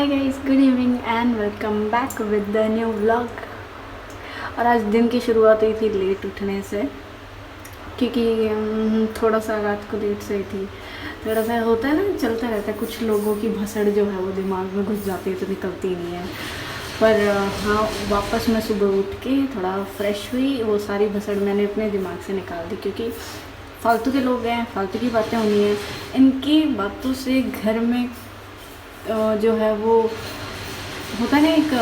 Hi guys, good evening and welcome back with the new vlog. और आज दिन की शुरुआत हुई थी लेट उठने से, क्योंकि थोड़ा सा रात को लेट से थी। थोड़ा सा होता है ना, चलता रहता है। कुछ लोगों की भसड़ जो है वो दिमाग में घुस जाती है तो निकलती नहीं है। पर हाँ, वापस मैं सुबह उठ के थोड़ा फ्रेश हुई, वो सारी भसड़ मैंने अपने दिमाग से निकाल दी, क्योंकि फालतू के लोग हैं, फालतू की बातें होनी हैं। इनकी बातों से घर में जो है वो होता है ना, एक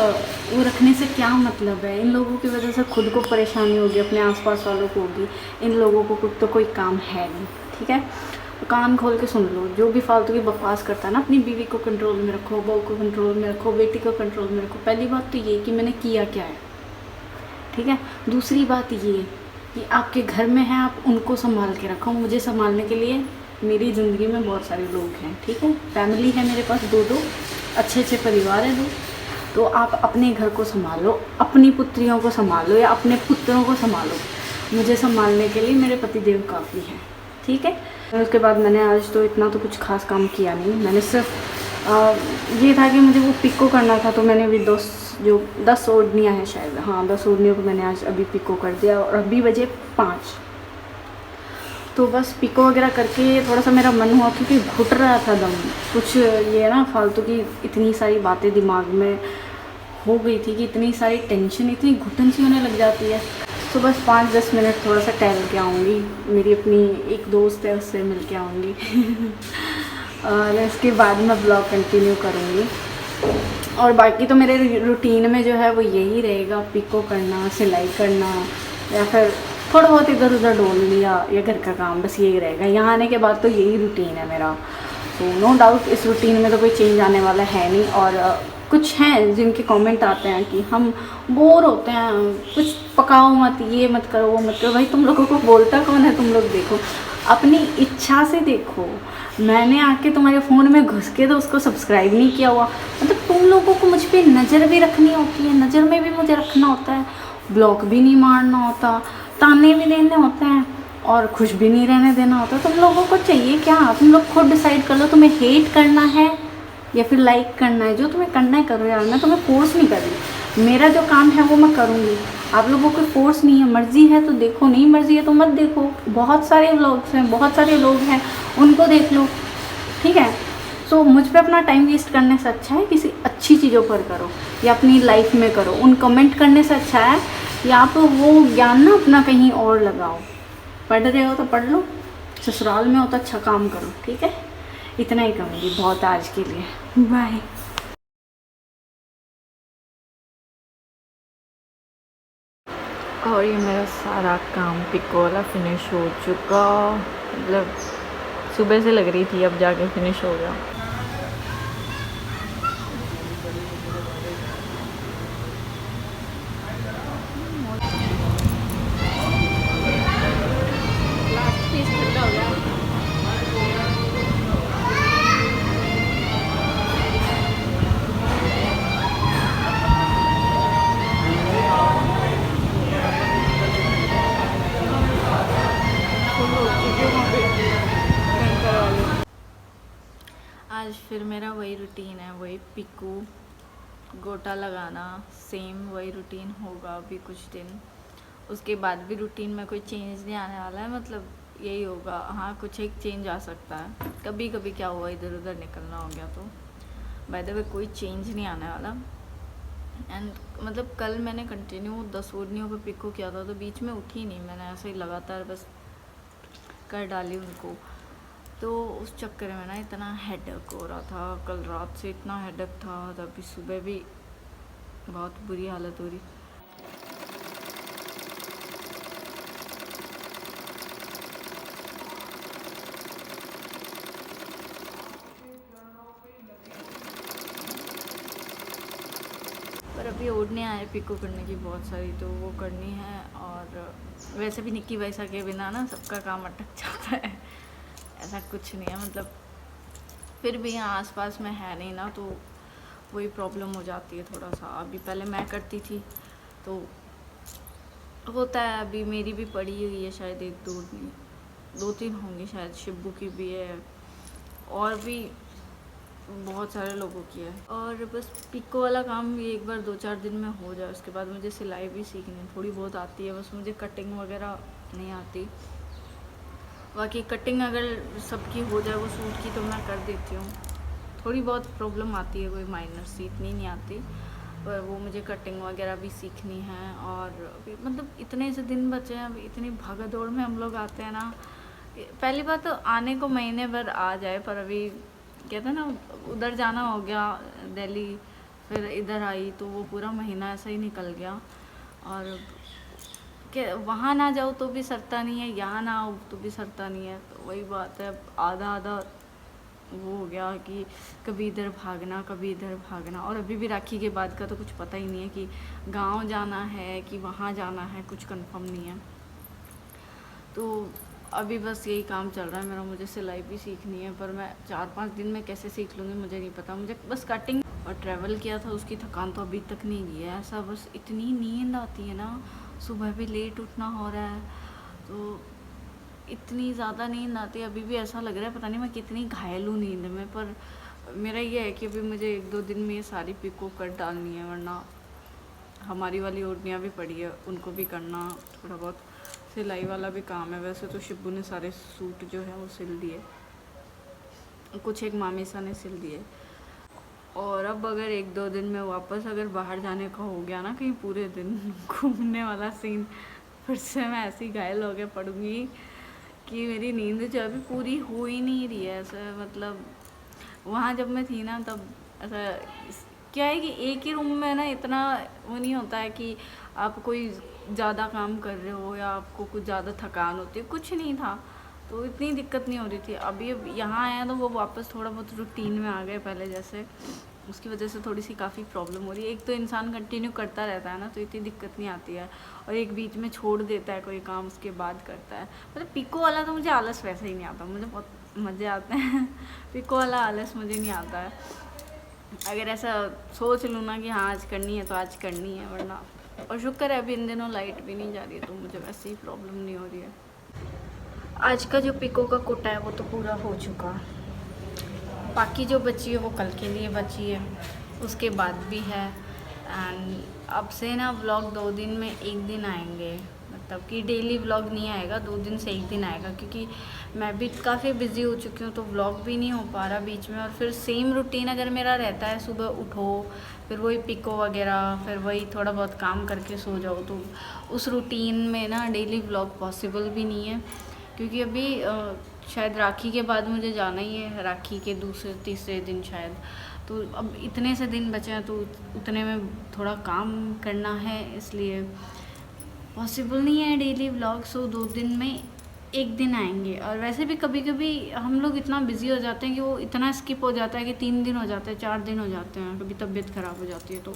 वो रखने से क्या मतलब है। इन लोगों की वजह से खुद को परेशानी होगी, अपने आसपास वालों को होगी। इन लोगों को कुछ तो कोई काम है नहीं, ठीक है। तो कान खोल के सुन लो, जो भी फालतू की बकवास करता है ना, अपनी बीवी को कंट्रोल में रखो, बहू को कंट्रोल में रखो, बेटी को कंट्रोल में रखो। पहली बात तो ये कि मैंने किया क्या है, ठीक है। दूसरी बात ये कि आपके घर में है, आप उनको संभाल के रखो। मुझे संभालने के लिए मेरी ज़िंदगी में बहुत सारे लोग हैं, ठीक है। फैमिली है मेरे पास, दो अच्छे अच्छे परिवार है दो। तो आप अपने घर को संभालो, अपनी पुत्रियों को संभालो या अपने पुत्रों को संभालो। मुझे संभालने के लिए मेरे पतिदेव काफ़ी हैं, ठीक है। उसके बाद मैंने आज तो इतना तो कुछ खास काम किया नहीं। मैंने सिर्फ ये था कि मुझे वो पिको करना था, तो मैंने अभी 10 ओढ़नियाँ हैं शायद, हाँ 10 ओढ़नियों को मैंने आज अभी पिको कर दिया। और अभी बजे 5, तो बस पिको वगैरह करके थोड़ा सा मेरा मन हुआ, क्योंकि घुट रहा था दम कुछ। ये ना फालतू की इतनी सारी बातें दिमाग में हो गई थी कि इतनी सारी टेंशन, इतनी घुटन सी होने लग जाती है। तो बस 5-10 मिनट थोड़ा सा टहल के आऊँगी, मेरी अपनी एक दोस्त है उससे मिल के आऊँगी और इसके बाद मैं ब्लॉग कंटिन्यू करूँगी। और बाकी तो मेरे रूटीन में जो है वो यही रहेगा, पिको करना, सिलाई करना, या फिर थोड़ा बहुत इधर उधर डोल लिया, या घर का काम, बस यही रहेगा। यहाँ आने के बाद तो यही रूटीन है मेरा। तो नो डाउट इस रूटीन में तो कोई चेंज आने वाला है नहीं। और कुछ हैं जिनके कमेंट आते हैं कि हम बोर होते हैं, कुछ पकाओ मत, ये मत करो, वो मत करो। भाई तुम लोगों को बोलता कौन है? तुम लोग देखो, अपनी इच्छा से देखो। मैंने आके तुम्हारे फ़ोन में घुस के तो उसको सब्सक्राइब नहीं किया हुआ। मतलब तुम लोगों को मुझ पर नज़र भी रखनी होती है, नज़र में भी मुझे रखना होता है, ब्लॉक भी नहीं मारना होता, ताने भी देने होते हैं, और खुश भी नहीं रहने देना होता। तुम लोगों को चाहिए क्या? तुम लोग खुद डिसाइड कर लो, तुम्हें हेट करना है या फिर लाइक करना है। जो तुम्हें करना है करो यार, मैं तुम्हें फोर्स नहीं कर रही। मेरा जो काम है वो मैं करूँगी, आप लोगों को फोर्स नहीं है। मर्ज़ी है तो देखो, नहीं मर्ज़ी है तो मत देखो। बहुत सारे व्लॉग्स हैं, बहुत सारे लोग हैं, उनको देख लो, ठीक है। सो मुझ पे अपना टाइम वेस्ट करने से अच्छा है किसी अच्छी चीज़ों पर करो, या अपनी लाइफ में करो। उन कमेंट करने से अच्छा है या आप वो ज्ञान ना अपना कहीं और लगाओ। पढ़ रहे हो तो पढ़ लो, ससुराल में हो तो अच्छा काम करो, ठीक है। इतना ही कहूँगी, बहुत आज के लिए, बाय। और ये मेरा सारा काम पिको वाला फिनिश हो चुका। मतलब सुबह से लग रही थी, अब जाके फिनिश हो गया। लास्ट पीस ठंडा हो गया। आज फिर मेरा वही रूटीन है, वही पिको गोटा लगाना, सेम वही रूटीन होगा अभी कुछ दिन। उसके बाद भी रूटीन में कोई चेंज नहीं आने वाला है, मतलब यही होगा। हाँ, कुछ एक चेंज आ सकता है, कभी कभी क्या हुआ इधर उधर निकलना हो गया तो। बाय द वे कोई चेंज नहीं आने वाला। एंड मतलब कल मैंने कंटिन्यू 10 ओढ़नियों पे पिको किया था, तो बीच में उठी नहीं, मैंने ऐसे ही लगातार बस कर डाली उनको। तो उस चक्कर में ना इतना हेडेक हो रहा था, कल रात से इतना हेडेक था, तभी सुबह भी बहुत बुरी हालत हो रही। पर अभी ओढ़ने आए पिको करने की बहुत सारी, तो वो करनी है। और वैसे भी निक्की वैसा के बिना ना सबका काम अटक जाता है, ऐसा कुछ नहीं है। मतलब फिर भी यहाँ आसपास में है नहीं ना, तो वही प्रॉब्लम हो जाती है थोड़ा सा। अभी पहले मैं करती थी तो होता है, अभी मेरी भी पड़ी हुई है शायद 1-2 नहीं 2-3 होंगी शायद, शिब्बू की भी है, और भी बहुत सारे लोगों की है। और बस पिको वाला काम ये एक बार 2-4 दिन में हो जाए, उसके बाद मुझे सिलाई भी सीखनी है। थोड़ी बहुत आती है, बस मुझे कटिंग वगैरह नहीं आती। बाकी कटिंग अगर सबकी हो जाए वो सूट की तो मैं कर देती हूँ। थोड़ी बहुत प्रॉब्लम आती है, कोई माइनर सी, इतनी नहीं आती, पर वो मुझे कटिंग वगैरह भी सीखनी है। और अभी मतलब इतने से दिन बचे हैं, अभी इतनी भागा दौड़ में हम लोग आते हैं ना। पहली बात तो आने को महीने भर आ जाए, पर अभी कहते हैं ना, उधर जाना हो गया दिल्ली, फिर इधर आई तो वो पूरा महीना ऐसा ही निकल गया। और कि वहाँ ना जाओ तो भी सरता नहीं है, यहाँ ना आओ तो भी सरता नहीं है। तो वही बात है, आधा आधा वो हो गया कि कभी इधर भागना कभी इधर भागना। और अभी भी राखी के बाद का तो कुछ पता ही नहीं है कि गांव जाना है कि वहाँ जाना है, कुछ कंफर्म नहीं है। तो अभी बस यही काम चल रहा है मेरा। मुझे सिलाई भी सीखनी है, पर मैं 4-5 दिन में कैसे सीख लूँगी मुझे नहीं पता। मुझे बस कटिंग और ट्रैवल किया था उसकी थकान तो अभी तक नहीं गई है। ऐसा बस इतनी नींद आती है ना, सुबह भी लेट उठना हो रहा है, तो इतनी ज़्यादा नींद आती है। अभी भी ऐसा लग रहा है पता नहीं मैं कितनी घायल हूँ नींद में। पर मेरा ये है कि अभी मुझे 1-2 दिन में ये सारी पिको कर डालनी है, वरना हमारी वाली ओढ़नियाँ भी पड़ी है, उनको भी करना। थोड़ा बहुत सिलाई वाला भी काम है। वैसे तो शिब्बू ने सारे सूट जो है वो सिल दिए, कुछ एक मामीसा ने सिल दिए। और अब अगर 1-2 दिन में वापस अगर बाहर जाने का हो गया ना, कहीं पूरे दिन घूमने वाला सीन, फिर से मैं ऐसी घायल हो के पड़ूंगी कि मेरी नींद जो अभी पूरी हो ही नहीं रही है। ऐसा मतलब वहाँ जब मैं थी ना, तब ऐसा क्या है कि एक ही रूम में ना इतना वो नहीं होता है कि आप कोई ज़्यादा काम कर रहे हो या आपको कुछ ज़्यादा थकान होती है, कुछ नहीं था, तो इतनी दिक्कत नहीं हो रही थी। अभी अब यहाँ आया तो वो वापस थोड़ा बहुत रूटीन में आ गए पहले जैसे, उसकी वजह से थोड़ी सी काफ़ी प्रॉब्लम हो रही है। एक तो इंसान कंटिन्यू करता रहता है ना, तो इतनी दिक्कत नहीं आती है, और एक बीच में छोड़ देता है कोई काम उसके बाद करता है। मतलब पिको वाला तो मुझे आलस वैसे ही नहीं आता, मुझे बहुत मज़े आते हैं पिको वाला आलस मुझे नहीं आता है। अगर ऐसा सोच लूँ ना कि हाँ आज करनी है तो आज करनी है, वरना। और शुक्र है अभी इन दिनों लाइट भी नहीं जा रही है, तो मुझे वैसे ही प्रॉब्लम नहीं हो रही है। आज का जो पिको का कोटा है वो तो पूरा हो चुका, बाकी जो बची है वो कल के लिए बची है, उसके बाद भी है। एंड अब से ना व्लॉग 2 दिन में 1 दिन आएंगे, मतलब कि डेली व्लॉग नहीं आएगा, 2 दिन से 1 दिन आएगा, क्योंकि मैं भी काफ़ी बिज़ी हो चुकी हूँ, तो व्लॉग भी नहीं हो पा रहा बीच में। और फिर सेम रूटीन अगर मेरा रहता है, सुबह उठो फिर वही पिको वगैरह, फिर वही थोड़ा बहुत काम करके सो जाओ, तो उस रूटीन में ना डेली व्लॉग पॉसिबल भी नहीं है। क्योंकि अभी शायद राखी के बाद मुझे जाना ही है, राखी के दूसरे तीसरे दिन शायद। तो अब इतने से दिन बचे हैं, तो उतने में थोड़ा काम करना है, इसलिए पॉसिबल नहीं है डेली व्लॉग। सो 2 दिन में 1 दिन आएंगे। और वैसे भी कभी कभी हम लोग इतना बिजी हो जाते हैं कि वो इतना स्किप हो जाता है कि 3 दिन हो जाते हैं, 4 दिन हो जाते हैं, कभी तबीयत ख़राब हो जाती है तो